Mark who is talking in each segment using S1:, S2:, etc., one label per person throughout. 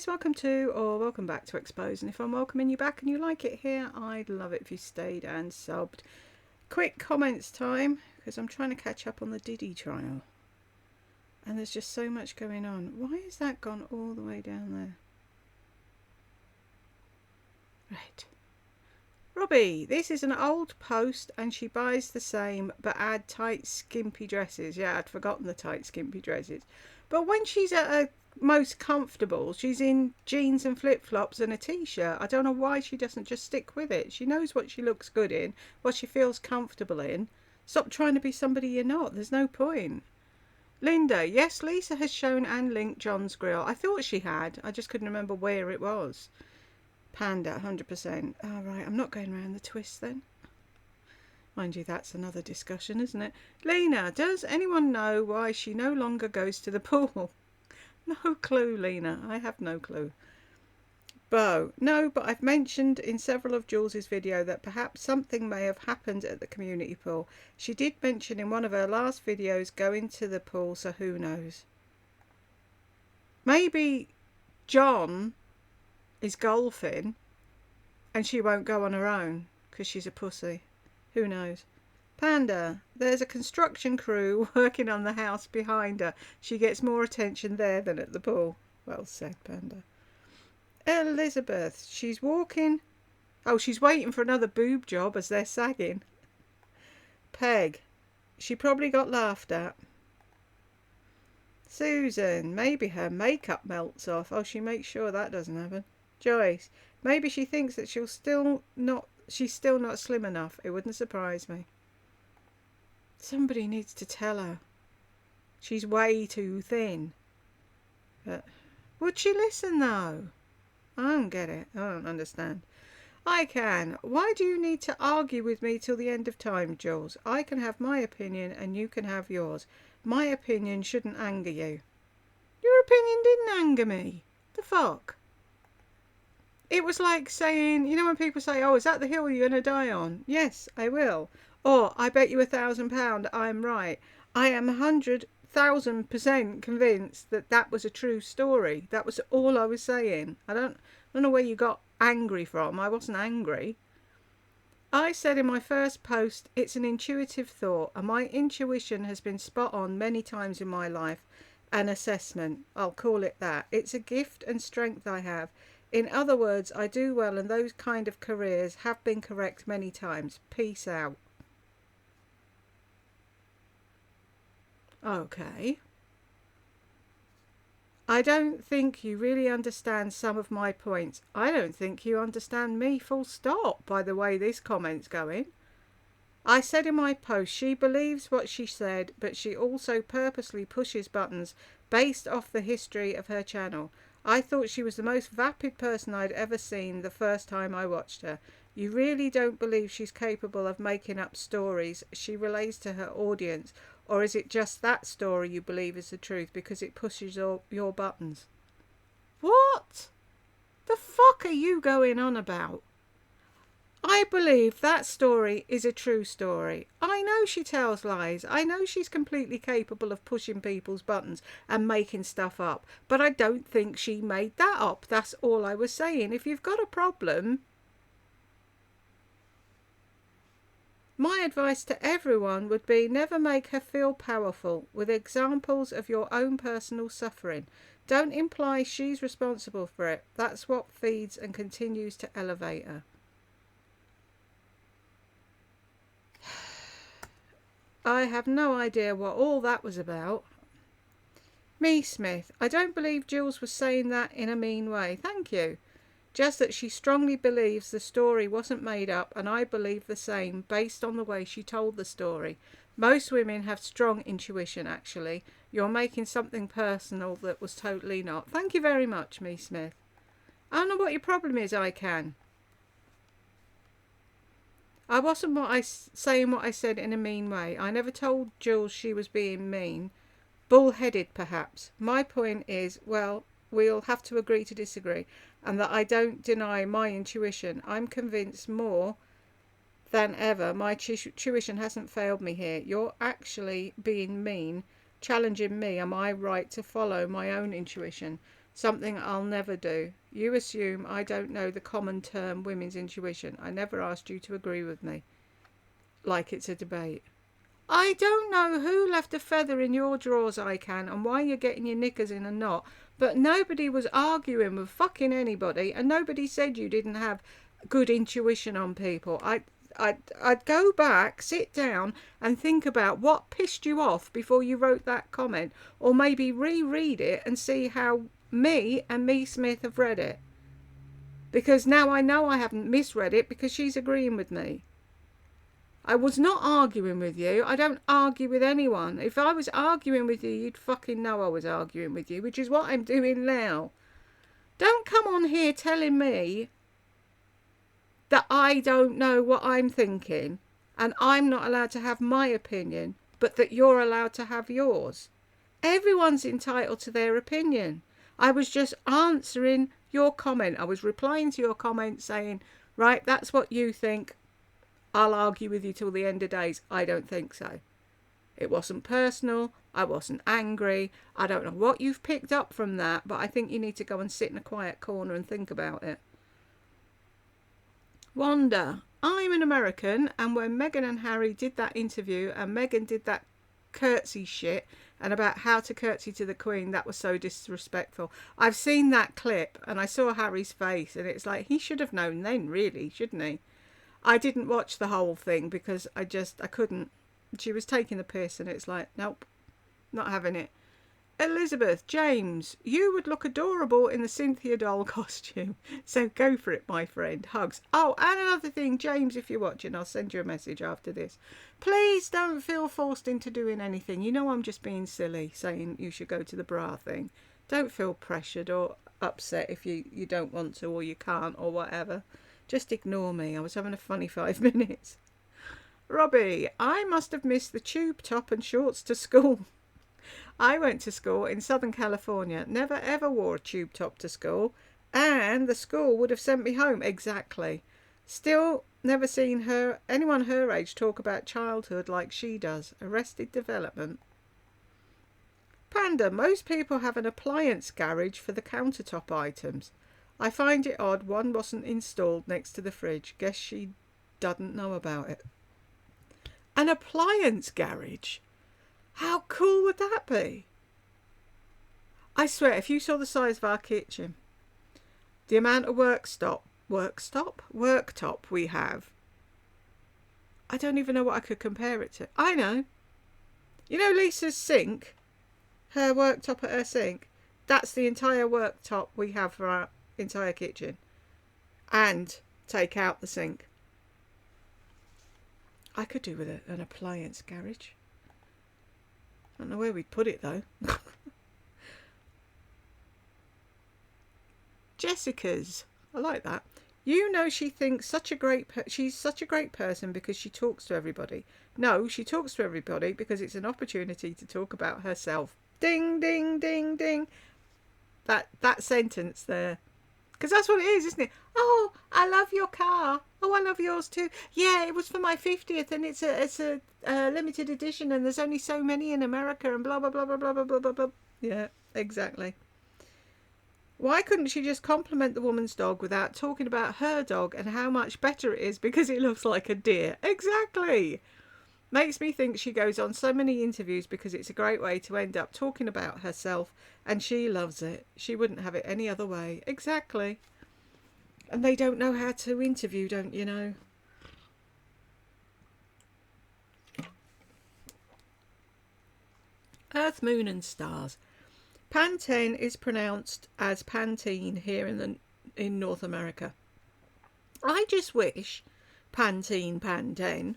S1: guys, welcome to or welcome back to Expose, and if I'm welcoming you back and you like it here, I'd love it if you stayed and subbed. Quick comments time, because I'm trying to catch up on the Diddy trial and there's just so much going on. Why has that gone all the way down there? Right. Robbie, this is an old post and she buys the same but add tight skimpy dresses. Yeah, I'd forgotten the tight skimpy dresses. But when she's at her most comfortable, she's in jeans and flip-flops and a t-shirt. I don't know why she doesn't just stick with it. She knows what she looks good in, what she feels comfortable in. Stop trying to be somebody you're not. There's no point. Linda, yes, Lisa has shown and linked John's grill. I thought she had. I just couldn't remember where it was. Panda, 100%. All right, I'm not going around the twist then. Mind you, that's another discussion, isn't it? Lena, does anyone know why she no longer goes to the pool? No clue, Lena. I have no clue. Bo, no, but I've mentioned in several of Jules's video that perhaps something may have happened at the community pool. She did mention in one of her last videos going to the pool, so who knows? Maybe John is golfing and she won't go on her own because she's a pussy. Who knows? Panda, there's a construction crew working on the house behind her. She gets more attention there than at the pool. Well said, Panda. Elizabeth, she's walking. Oh, she's waiting for another boob job as they're sagging. Peg, she probably got laughed at. Susan, maybe her makeup melts off. Oh, she makes sure that doesn't happen. Joyce, maybe she thinks that she's still not slim enough. It wouldn't surprise me. Somebody needs to tell her. She's way too thin. But would she listen though? I don't get it. I don't understand. I can. Why do you need to argue with me till the end of time, Jules? I can have my opinion and you can have yours. My opinion shouldn't anger you. Your opinion didn't anger me. The fuck? It was like saying, you know when people say, oh, is that the hill you're going to die on? Yes, I will. Or, I bet you £1,000 I'm right. I am 100,000% convinced that that was a true story. That was all I was saying. I don't know where you got angry from. I wasn't angry. I said in my first post, it's an intuitive thought, and my intuition has been spot on many times in my life. An assessment, I'll call it that. It's a gift and strength I have. In other words, I do well, and those kind of careers have been correct many times. Peace out. Okay. I don't think you really understand some of my points. I don't think you understand me, full stop, by the way this comment's going. I said in my post, she believes what she said, but she also purposely pushes buttons based off the history of her channel. I thought she was the most vapid person I'd ever seen the first time I watched her. You really don't believe she's capable of making up stories she relays to her audience, or is it just that story you believe is the truth because it pushes your buttons? What the fuck are you going on about? I believe that story is a true story. I know she tells lies. I know she's completely capable of pushing people's buttons and making stuff up. But I don't think she made that up. That's all I was saying. If you've got a problem, my advice to everyone would be never make her feel powerful with examples of your own personal suffering. Don't imply she's responsible for it. That's what feeds and continues to elevate her. I have no idea what all that was about. Me, Smith, I don't believe Jules was saying that in a mean way. Thank you. Just that she strongly believes the story wasn't made up, and I believe the same based on the way she told the story. Most women have strong intuition, actually. You're making something personal that was totally not. Thank you very much, Me Smith. I don't know what your problem is, I can. I wasn't saying what I said in a mean way. I never told Jules she was being mean. Bull-headed, perhaps. My point is, well, we'll have to agree to disagree, and that I don't deny my intuition. I'm convinced more than ever my intuition hasn't failed me here. You're actually being mean, challenging me. Am I right to follow my own intuition? Something I'll never do. You assume I don't know the common term women's intuition. I never asked you to agree with me. Like it's a debate. I don't know who left a feather in your drawers, I can, and why you're getting your knickers in a knot, but nobody was arguing with fucking anybody, and nobody said you didn't have good intuition on people. I'd go back, sit down, and think about what pissed you off before you wrote that comment, or maybe reread it and see how me and Me Smith have read it. Because now I know I haven't misread it because she's agreeing with me. I was not arguing with you. I don't argue with anyone. If I was arguing with you, you'd fucking know I was arguing with you, which is what I'm doing now. Don't come on here telling me that I don't know what I'm thinking and I'm not allowed to have my opinion, but that you're allowed to have yours. Everyone's entitled to their opinion. I was just answering your comment. I was replying to your comment saying, right, that's what you think. I'll argue with you till the end of days. I don't think so. It wasn't personal. I wasn't angry. I don't know what you've picked up from that, but I think you need to go and sit in a quiet corner and think about it. Wanda, I'm an American, and when Meghan and Harry did that interview and Meghan did that curtsy shit and about how to curtsy to the Queen, that was so disrespectful. I've seen that clip and I saw Harry's face and it's like he should have known then, really, shouldn't he? I didn't watch the whole thing because I couldn't. She was taking the piss and it's like, nope, not having it. Elizabeth, James, you would look adorable in the Cynthia doll costume. So go for it, my friend. Hugs. Oh, and another thing, James, if you're watching, I'll send you a message after this. Please don't feel forced into doing anything. You know I'm just being silly, saying you should go to the bra thing. Don't feel pressured or upset if you don't want to or you can't or whatever. Just ignore me. I was having a funny 5 minutes. Robbie, I must have missed the tube top and shorts to school. I went to school in Southern California, never ever wore a tube top to school, and the school would have sent me home. Exactly. Still never seen anyone her age talk about childhood like she does. Arrested Development. Panda, most people have an appliance garage for the countertop items. I find it odd one wasn't installed next to the fridge. Guess she doesn't know about it. An appliance garage? How cool would that be? I swear, if you saw the size of our kitchen, the amount of worktop we have, I don't even know what I could compare it to. I know. You know Lisa's sink? Her worktop at her sink? That's the entire worktop we have for our entire kitchen. And take out the sink. I could do with an appliance garage. I don't know where we'd put it though. Jessica's. I like that. You know she thinks she's such a great person because she talks to everybody. No, she talks to everybody because it's an opportunity to talk about herself. Ding, ding, ding, ding. That sentence there. Because that's what it is, isn't it? Oh, I love your car. Oh, I love yours too. Yeah, it was for my 50th and it's a limited edition and there's only so many in America and blah, blah, blah, blah, blah, blah, blah, blah, blah. Yeah, exactly. Why couldn't she just compliment the woman's dog without talking about her dog and how much better it is because it looks like a deer? Exactly. Makes me think she goes on so many interviews because it's a great way to end up talking about herself and she loves it. She wouldn't have it any other way. Exactly. And they don't know how to interview, don't you know? Earth, Moon and Stars. Pantene is pronounced as Pantene here in North America. I just wish Pantene,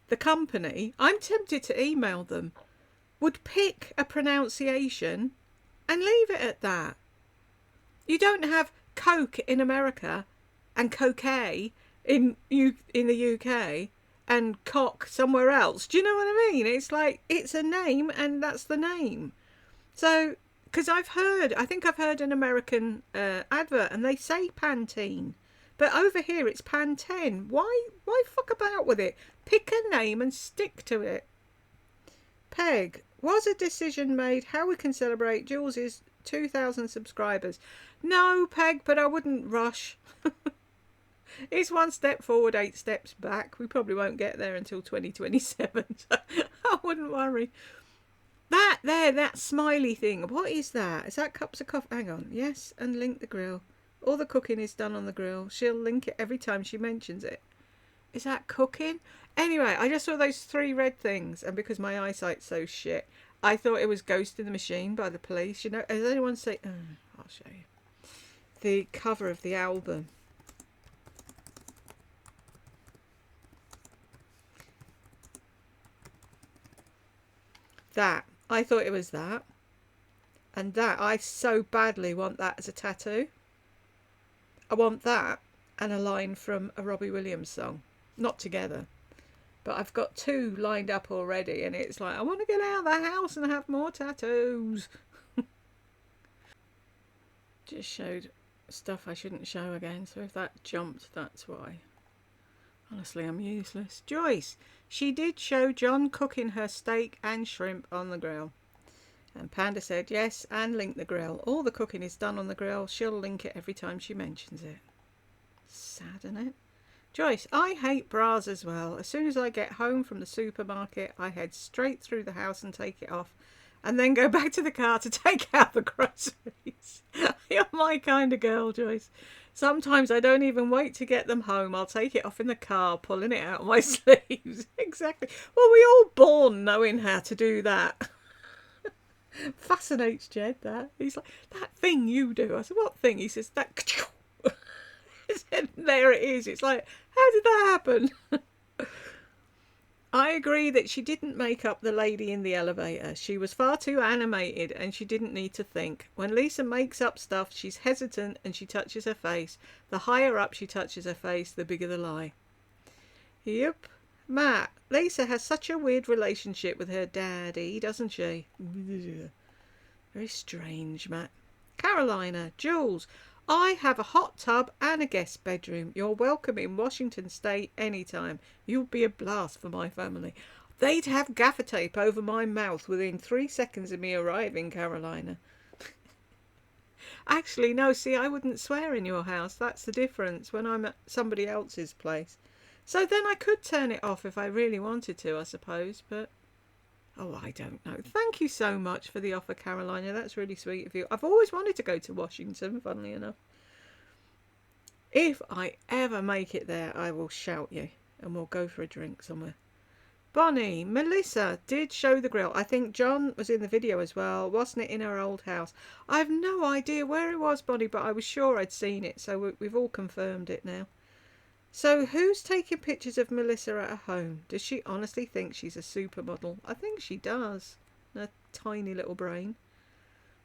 S1: the company, I'm tempted to email them, would pick a pronunciation and leave it at that. You don't have Coke in America and Cocaine in the UK and cock somewhere else. Do you know what I mean? It's like, it's a name and that's the name. So, because I think I've heard an American advert and they say Pantene. But over here it's Pantene. Why fuck about with it? Pick a name and stick to it. Peg, was a decision made how we can celebrate Jules's 2,000 subscribers. No, Peg, but I wouldn't rush. It's one step forward, 8 steps back. We probably won't get there until 2027, so I wouldn't worry. That smiley thing, what is that? Is that cups of coffee? Hang on. Yes, and link the grill. All the cooking is done on the grill. She'll link it every time she mentions it. Is that cooking? Anyway, I just saw those 3 red things, and because my eyesight's so shit, I thought it was Ghost in the Machine by the Police. You know, has anyone seen... I'll show you. The cover of the album. That. I thought it was that. And that. I so badly want that as a tattoo. I want that and a line from a Robbie Williams song. Not together. But I've got 2 lined up already, and it's like, I want to get out of the house and have more tattoos. Just showed stuff I shouldn't show again, so if that jumped, that's why. Honestly, I'm useless. Joyce, she did show John cooking her steak and shrimp on the grill. And Panda said, yes, and link the grill. All the cooking is done on the grill. She'll link it every time she mentions it. Sad, isn't it? Joyce, I hate bras as well. As soon as I get home from the supermarket, I head straight through the house and take it off, and then go back to the car to take out the groceries. You're my kind of girl, Joyce. Sometimes I don't even wait to get them home. I'll take it off in the car, pulling it out of my sleeves. Exactly. Well, we all born knowing how to do that. Fascinates Jed, that. He's like, that thing you do. I said, what thing? He says, that... And there it is. It's like, how did that happen? I agree that she didn't make up the lady in the elevator. She was far too animated and she didn't need to think. When Lisa makes up stuff, she's hesitant and she touches her face. The higher up she touches her face, the bigger the lie. Yep. Matt, Lisa has such a weird relationship with her daddy, doesn't she? Very strange, Matt. Carolina, Jules, I have a hot tub and a guest bedroom. You're welcome in Washington State anytime. You'll be a blast for my family. They'd have gaffer tape over my mouth within 3 seconds of me arriving, Carolina. Actually, no, see, I wouldn't swear in your house. That's the difference when I'm at somebody else's place. So then I could turn it off if I really wanted to, I suppose, but... Oh, I don't know. Thank you so much for the offer, Carolina. That's really sweet of you. I've always wanted to go to Washington, funnily enough. If I ever make it there, I will shout you and we'll go for a drink somewhere. Bonnie, Melissa did show the grill. I think John was in the video as well, wasn't it, in her old house? I have no idea where it was, Bonnie, but I was sure I'd seen it, so we've all confirmed it now. So who's taking pictures of Melissa at her home? Does she honestly think she's a supermodel? I think she does. Her tiny little brain.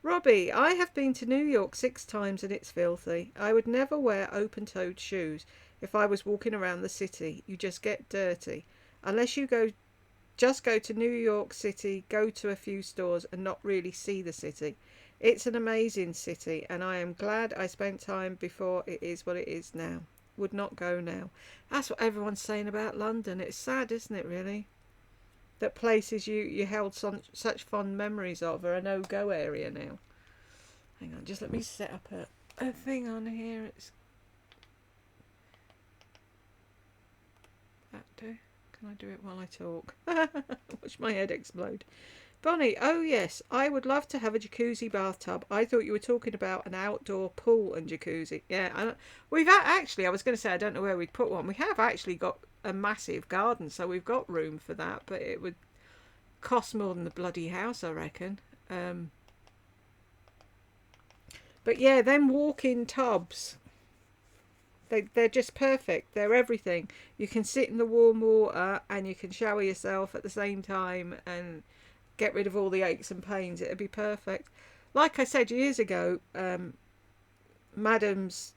S1: Robbie, I have been to New York 6 times and it's filthy. I would never wear open-toed shoes if I was walking around the city. You just get dirty. Unless you just go to New York City, go to a few stores and not really see the city. It's an amazing city and I am glad I spent time before it is what it is now. Would not go now. That's what everyone's saying about London. It's sad, isn't it, really? That places you held such fond memories of are a no-go area now. Hang on, just let me set up a thing on here. It's that do. Can I do it while I talk? Watch my head explode. Bonnie, oh yes, I would love to have a jacuzzi bathtub. I thought you were talking about an outdoor pool and jacuzzi. Yeah, we've actually, I was going to say I don't know where we'd put one. We have actually got a massive garden, so we've got room for that, but it would cost more than the bloody house, I reckon. But yeah, them walk-in tubs, they're just perfect. They're everything. You can sit in the warm water and you can shower yourself at the same time and get rid of all the aches and pains. It'd be perfect. Like I said years ago, Madam's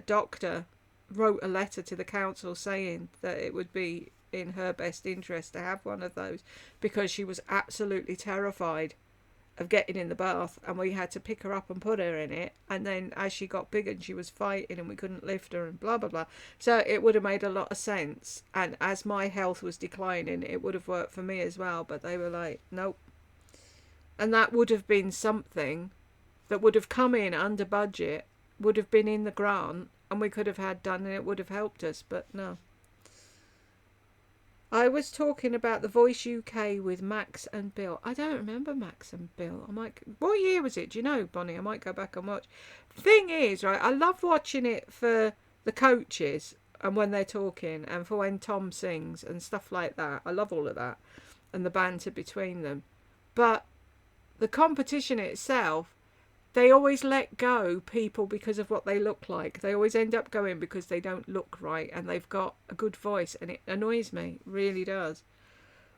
S1: doctor wrote a letter to the council saying that it would be in her best interest to have one of those because she was absolutely terrified of getting in the bath, and we had to pick her up and put her in it, and then as she got bigger and she was fighting and we couldn't lift her and blah blah blah, so it would have made a lot of sense, and as my health was declining it would have worked for me as well, but they were like, nope, And that would have been something that would have come in under budget, would have been in the grant, and we could have had done, and it would have helped us, but no. I was talking about The Voice UK with Max and Bill. I don't remember Max and Bill. What year was it? Do you know, Bonnie? I might go back and watch. Thing is, right, I love watching it for the coaches and when they're talking and for when Tom sings and stuff like that. I love all of that and the banter between them. But the competition itself, they always let go people because of what they look like. They always end up going because they don't look right and they've got a good voice, and it annoys me, really does.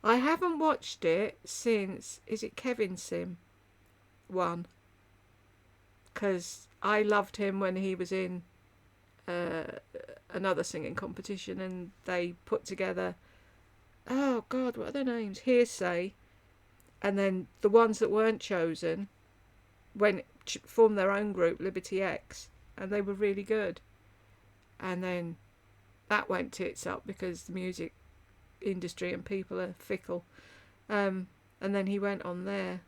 S1: I haven't watched it since, is it Kevin Sim one? Because I loved him when he was in another singing competition, and they put together, oh God, what are their names? Hearsay. And then the ones that weren't chosen formed their own group, Liberty X, and they were really good. And then that went tits up because the music industry and people are fickle. And then he went on there.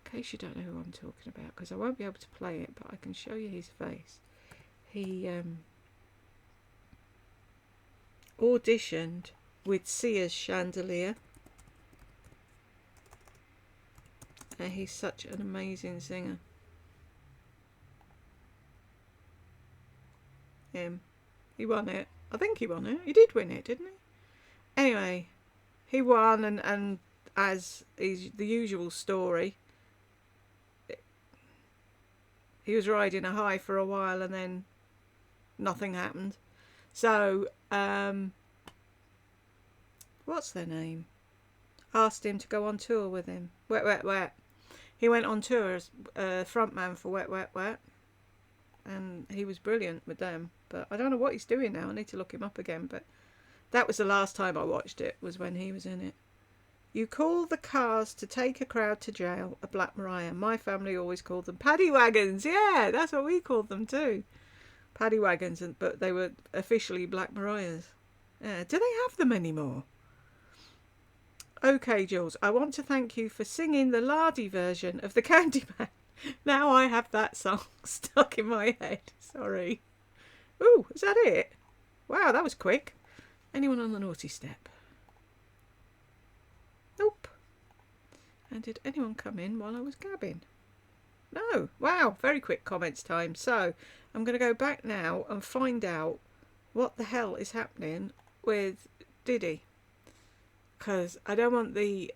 S1: In case you don't know who I'm talking about, because I won't be able to play it, but I can show you his face. He auditioned with Sia's Chandelier. And he's such an amazing singer. Him. He won it. I think he won it. He did win it, didn't he? Anyway, he won, and as is the usual story, he was riding a high for a while and then nothing happened. So, what's their name? Asked him to go on tour with him. Wet, Wet, Wet. He went on tour as frontman for Wet, Wet, Wet. And he was brilliant with them. But I don't know what he's doing now. I need to look him up again. But that was the last time I watched it, was when he was in it. You call the cars to take a crowd to jail a Black Mariah. My family always called them paddy wagons. Yeah, that's what we called them too. Paddy wagons, but they were officially Black Mariahs. Yeah. Do they have them anymore? Okay, Jules, I want to thank you for singing the Lardy version of the Candyman. Now I have that song stuck in my head. Sorry. Ooh, is that it? Wow, that was quick. Anyone on the naughty step? Nope. And did anyone come in while I was gabbing? No. Wow, very quick comments time. So I'm going to go back now and find out what the hell is happening with Diddy. Because I don't want the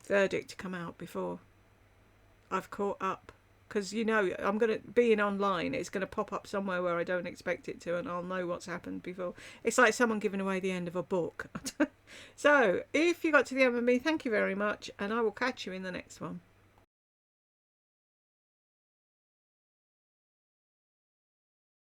S1: verdict to come out before I've caught up. Because, you know, I'm going to, being online, it's going to pop up somewhere where I don't expect it to, and I'll know what's happened before. It's like someone giving away the end of a book. So, if you got to the end of me, thank you very much, and I will catch you in the next one.